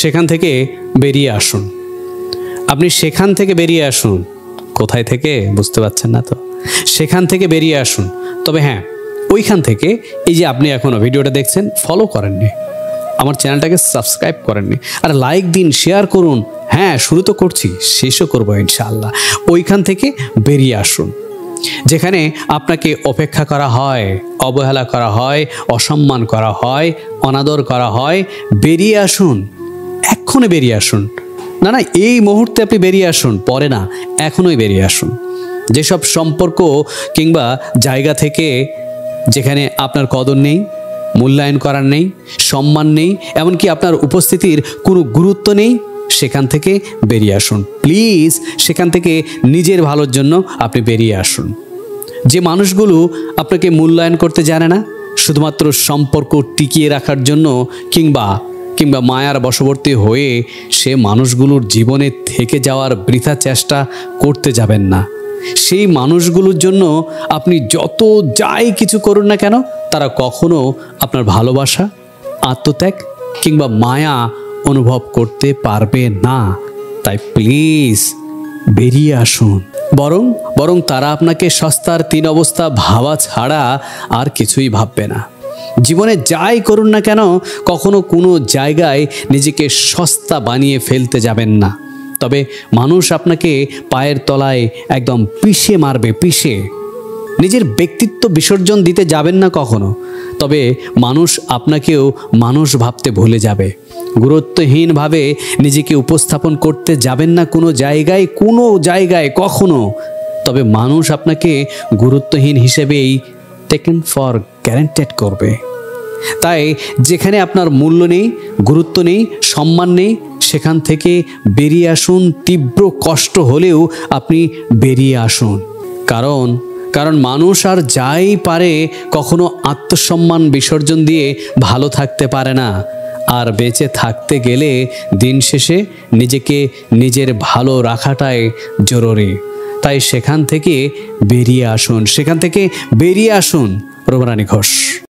সেখান থেকে বেরিয়ে আসুন। আপনি সেখান থেকে বেরিয়ে আসুন। কোথায় থেকে বুঝতে পারছেন না তো? সেখান থেকে বেরিয়ে আসুন। তবে হ্যাঁ, ওইখান থেকে এই যে আপনি এখনও ভিডিওটা দেখছেন, ফলো করেননি, আমার চ্যানেলটাকে সাবস্ক্রাইব করেননি, আর লাইক দিন, শেয়ার করুন। হ্যাঁ, শুরু তো করছি, শেষও করবো ইনশাআল্লাহ। ওইখান থেকে বেরিয়ে আসুন যেখানে আপনাকে উপেক্ষা করা হয়, অবহেলা করা হয়, অসম্মান করা হয়, অনাদর করা হয়। বেরিয়ে আসুন, এক্ষুনি বেরিয়ে আসুন। না না, এই মুহূর্তে আপনি বেরিয়ে আসুন, পরে না, এখনই বেরিয়ে আসুন। যেসব সম্পর্ক কিংবা জায়গা থেকে যেখানে আপনার কদর নেই, মূল্যায়ন করার নেই, সম্মান নেই, এমনকি আপনার উপস্থিতির কোনো গুরুত্ব নেই, সেখান থেকে বেরিয়ে আসুন প্লিজ। সেখান থেকে নিজের ভালোর জন্য আপনি বেরিয়ে আসুন। যে মানুষগুলো আপনাকে মূল্যায়ন করতে জানে না, শুধুমাত্র সম্পর্ক টিকিয়ে রাখার জন্য কিংবা মায়ার বশবর্তী হয়ে সে মানুষগুলোর জীবনে থেকে যাওয়ার বৃথা চেষ্টা করতে যাবেন না। সেই মানুষগুলোর জন্য আপনি যত যাই কিছু করুন না কেন, তারা কখনো আপনার ভালোবাসা, আত্মত্যাগ কিংবা মায়া অনুভব করতে পারবে না। তাই প্লিজ বেরিয়ে আসুন। বরং তারা আপনাকে সস্তার তিন অবস্থা ভাবা ছাড়া আর কিছুই ভাববে না। জীবনে যাই করুন না কেন, কখনো কোনো জায়গায় নিজেকে সস্তা বানিয়ে ফেলতে যাবেন না। তবে মানুষ আপনাকে পায়ের তলায় একদম পিষে মারবে, পিষে। নিজের ব্যক্তিত্ব বিসর্জন দিতে যাবেন না কখনো। তবে মানুষ আপনাকেও মানুষ ভাবতে ভুলে যাবে। গুরুত্বহীনভাবে নিজেকে উপস্থাপন করতে যাবেন না কোনো জায়গায় কখনো। তবে মানুষ আপনাকে গুরুত্বহীন হিসেবেই টেকেন ফর গ্যারান্টেড করবে। তাই যেখানে আপনার মূল্য নেই, গুরুত্ব নেই, সম্মান নেই, সেখান থেকে বেরিয়ে আসুন। তীব্র কষ্ট হলেও আপনি বেরিয়ে আসুন। কারণ মানুষ আর যাই পারে, কখনো আত্মসম্মান বিসর্জন দিয়ে ভালো থাকতে পারে না। আর বেঁচে থাকতে গেলে দিন শেষে নিজেকে নিজের ভালো রাখাটাই জরুরি। তাই সেখান থেকে বেরিয়ে আসুন, রুমারানী ঘোষ।